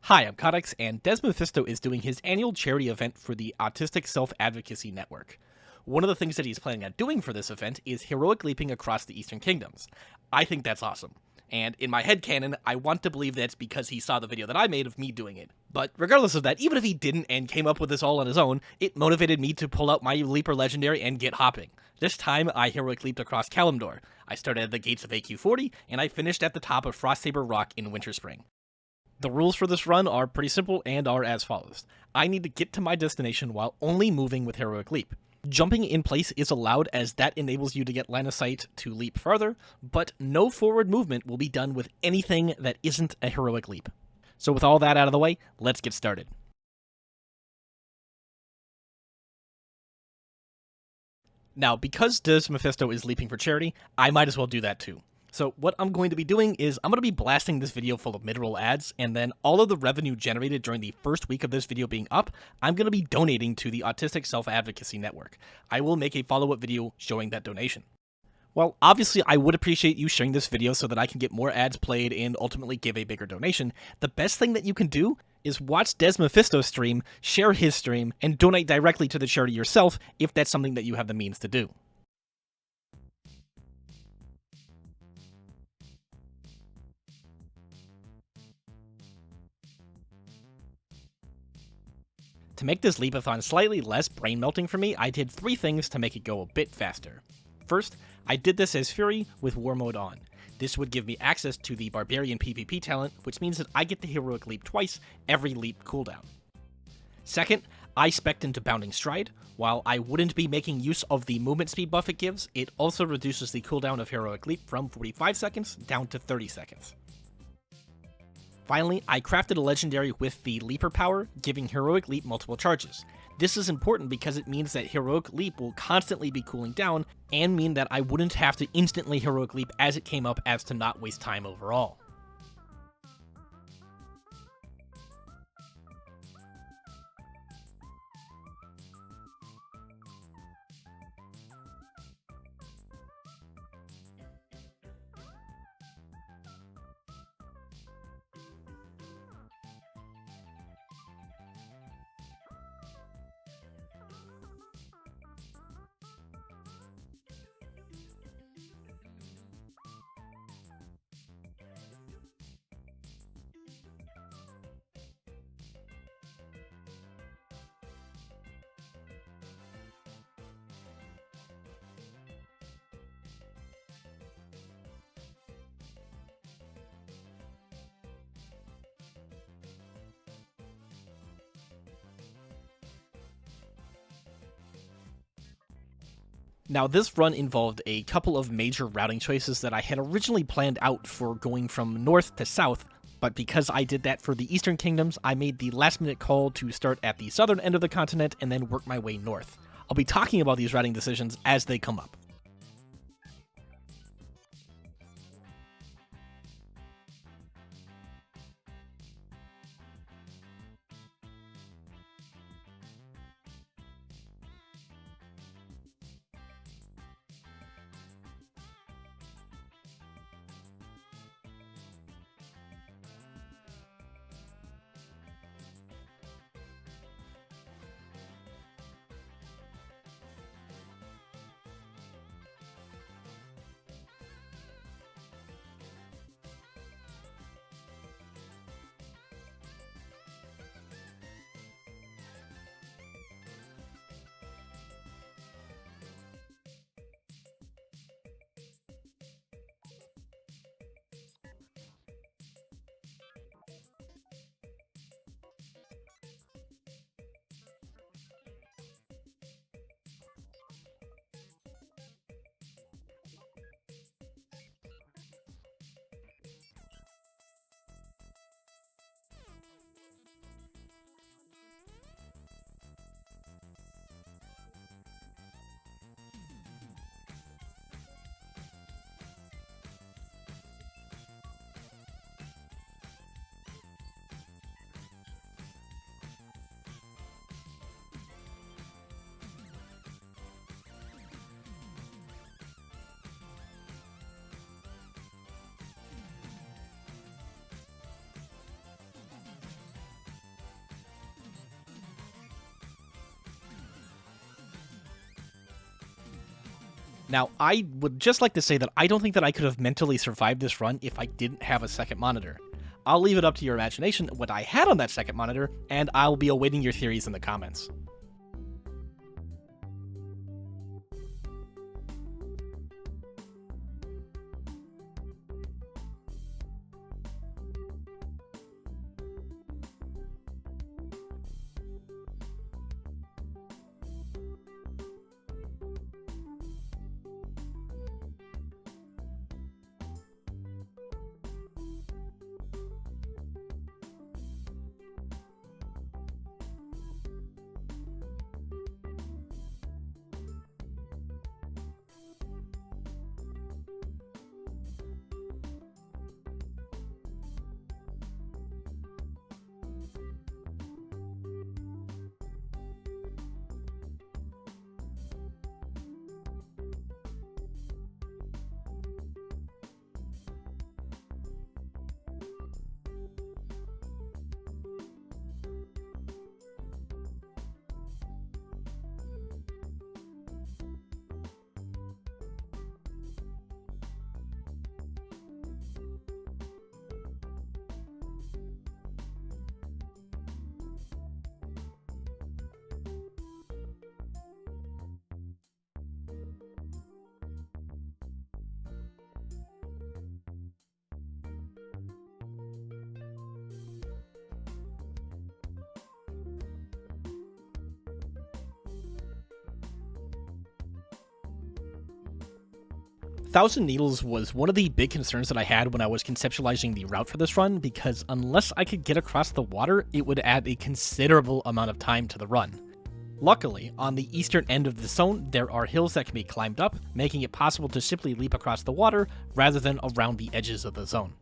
Hi, I'm Cautex, and DesMephisto is doing his annual charity event for the Autistic Self-Advocacy Network. One of the things that he's planning on doing for this event is heroic leaping across the Eastern Kingdoms. I think that's awesome. And in my headcanon, I want to believe that's because he saw the video that I made of me doing it. But regardless of that, even if he didn't and came up with this all on his own, it motivated me to pull out my Leaper Legendary and get hopping. This time, I heroic leaped across Kalimdor. I started at the gates of AQ40, and I finished at the top of Frostsaber Rock in Winterspring. The rules for this run are pretty simple and are as follows. I need to get to my destination while only moving with Heroic Leap. Jumping in place is allowed as that enables you to get line of sight to leap farther, but no forward movement will be done with anything that isn't a Heroic Leap. So with all that out of the way, let's get started. Now, because DesMephisto is leaping for charity, I might as well do that too. So what I'm going to be doing is I'm going to be blasting this video full of mid-roll ads, and then all of the revenue generated during the first week of this video being up, I'm going to be donating to the Autistic Self-Advocacy Network. I will make a follow-up video showing that donation. Well, obviously I would appreciate you sharing this video so that I can get more ads played and ultimately give a bigger donation. The best thing that you can do is watch DesMephisto stream, share his stream, and donate directly to the charity yourself if that's something that you have the means to do. To make this leapathon slightly less brain-melting for me, I did 3 things to make it go a bit faster. First, I did this as Fury with War Mode on. This would give me access to the Barbarian PvP talent, which means that I get the Heroic Leap twice every leap cooldown. Second, I spec'd into Bounding Stride. While I wouldn't be making use of the movement speed buff it gives, it also reduces the cooldown of Heroic Leap from 45 seconds down to 30 seconds. Finally, I crafted a legendary with the Leaper power, giving Heroic Leap multiple charges. This is important because it means that Heroic Leap will constantly be cooling down, and mean that I wouldn't have to instantly Heroic Leap as it came up as to not waste time overall. Now, this run involved a couple of major routing choices that I had originally planned out for going from north to south, but because I did that for the Eastern Kingdoms, I made the last-minute call to start at the southern end of the continent and then work my way north. I'll be talking about these routing decisions as they come up. Now, I would just like to say that I don't think that I could have mentally survived this run if I didn't have a second monitor. I'll leave it up to your imagination what I had on that second monitor, and I'll be awaiting your theories in the comments. Thousand Needles was one of the big concerns that I had when I was conceptualizing the route for this run, because unless I could get across the water, it would add a considerable amount of time to the run. Luckily, on the eastern end of the zone, there are hills that can be climbed up, making it possible to simply leap across the water rather than around the edges of the zone.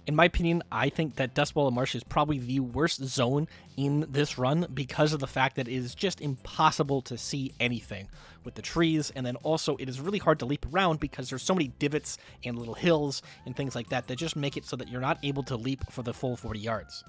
In my opinion, I think that Dustwallow Marsh is probably the worst zone in this run because of the fact that it is just impossible to see anything with the trees, and then also it is really hard to leap around because there's so many divots and little hills and things like that that just make it so that you're not able to leap for the full 40 yards.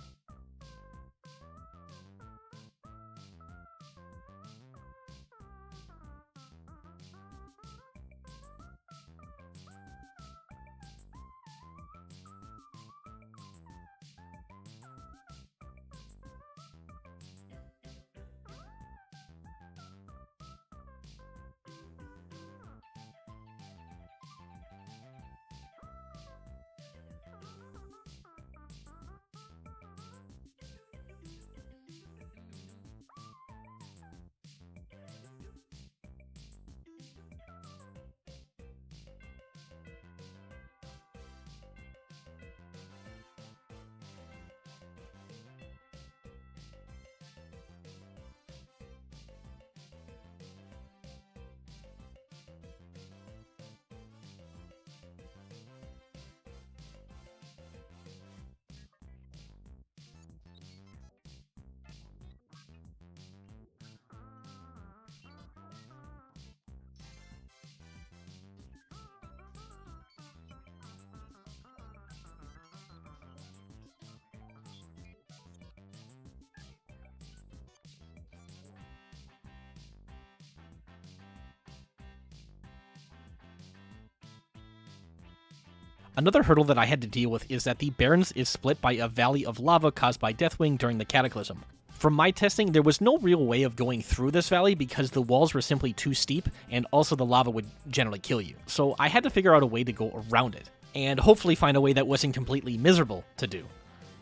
Another hurdle that I had to deal with is that the Barrens is split by a valley of lava caused by Deathwing during the Cataclysm. From my testing, there was no real way of going through this valley because the walls were simply too steep, and also the lava would generally kill you, so I had to figure out a way to go around it, and hopefully find a way that wasn't completely miserable to do.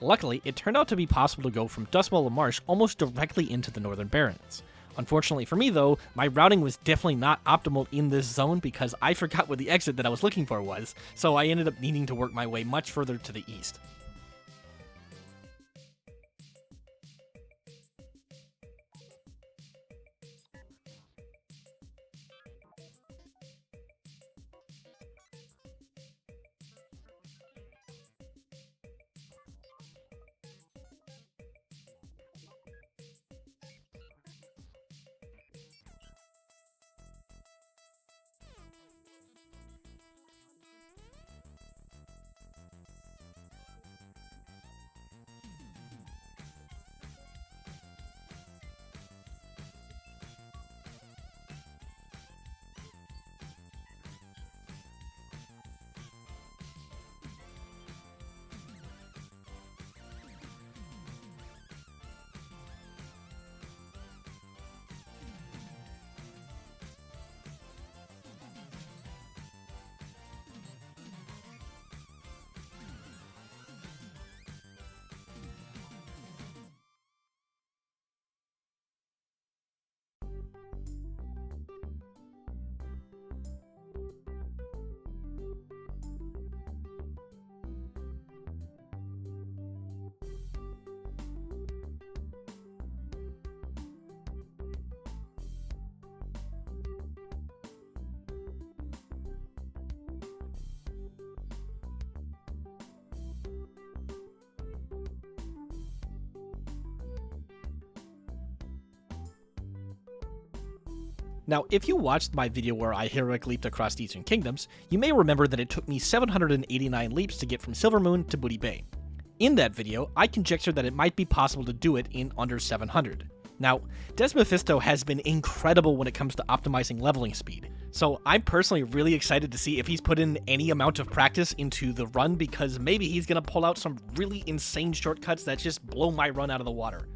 Luckily, it turned out to be possible to go from Dustwallow Marsh almost directly into the Northern Barrens. Unfortunately for me though, my routing was definitely not optimal in this zone because I forgot what the exit that I was looking for was, so I ended up needing to work my way much further to the east. Now, if you watched my video where I heroic leaped across the Eastern Kingdoms, you may remember that it took me 789 leaps to get from Silvermoon to Booty Bay. In that video, I conjectured that it might be possible to do it in under 700. Now, DesMephisto has been incredible when it comes to optimizing leveling speed, so I'm personally really excited to see if he's put in any amount of practice into the run because maybe he's gonna pull out some really insane shortcuts that just blow my run out of the water.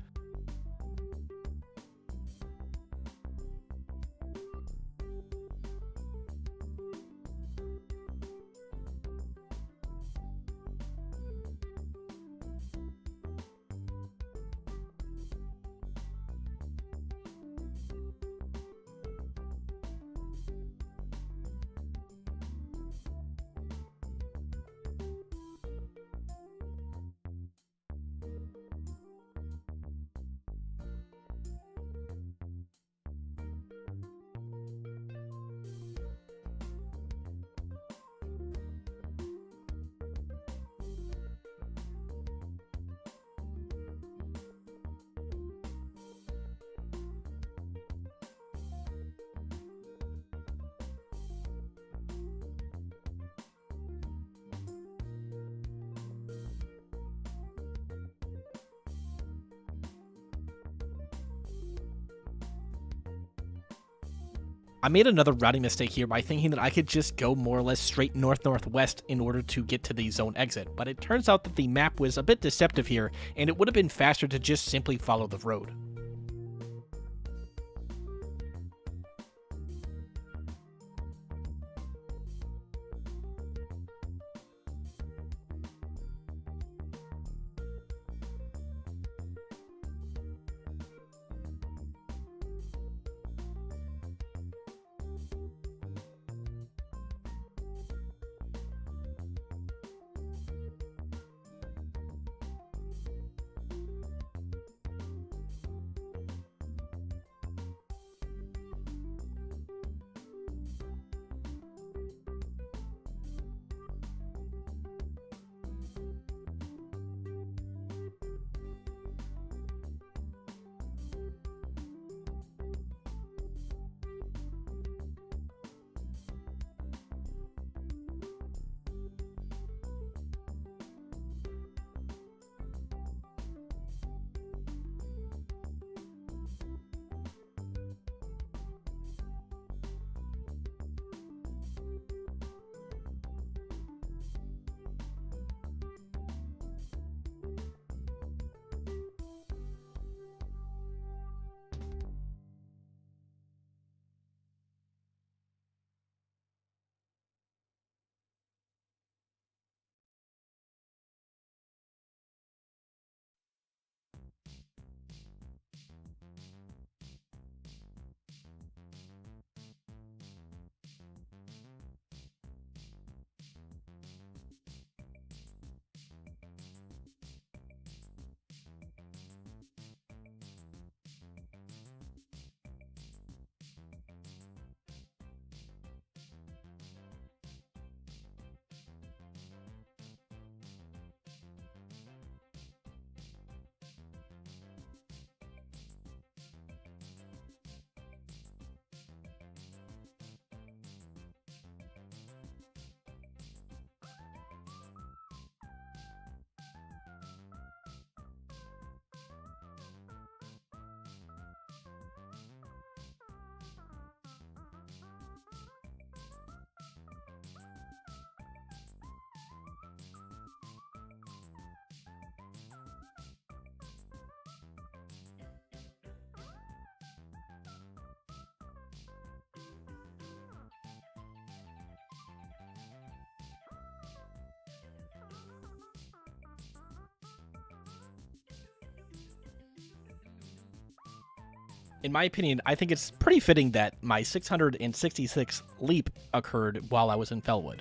I made another routing mistake here by thinking that I could just go more or less straight north-northwest in order to get to the zone exit, but it turns out that the map was a bit deceptive here, and it would have been faster to just simply follow the road. In my opinion, I think it's pretty fitting that my 666th leap occurred while I was in Felwood.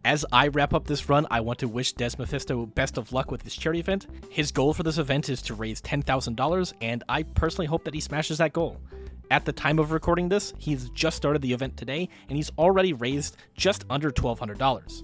As I wrap up this run, I want to wish DesMephisto best of luck with his charity event. His goal for this event is to raise $10,000, and I personally hope that he smashes that goal. At the time of recording this, he's just started the event today, and he's already raised just under $1,200.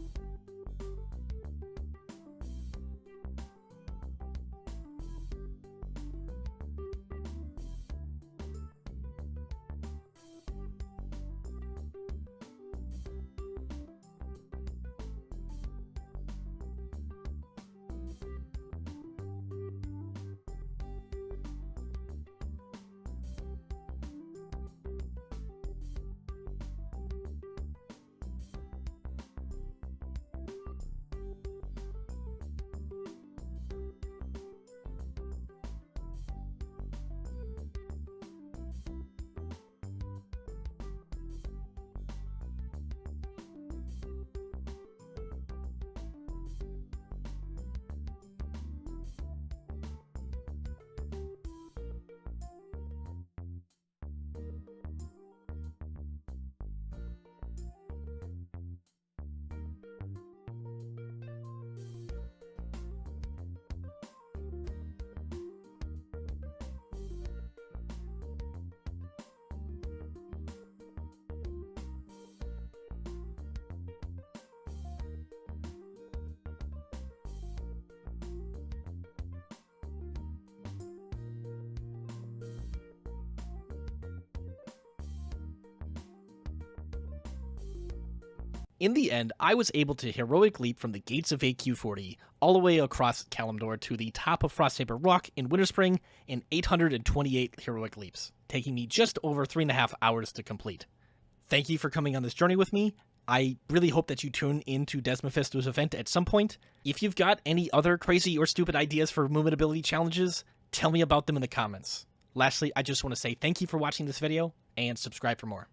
In the end, I was able to heroic leap from the gates of AQ40 all the way across Kalimdor to the top of Frostsaber Rock in Winterspring in 828 heroic leaps, taking me just over 3.5 hours to complete. Thank you for coming on this journey with me. I really hope that you tune into DesMephisto's event at some point. If you've got any other crazy or stupid ideas for movement ability challenges, tell me about them in the comments. Lastly, I just want to say thank you for watching this video, and subscribe for more.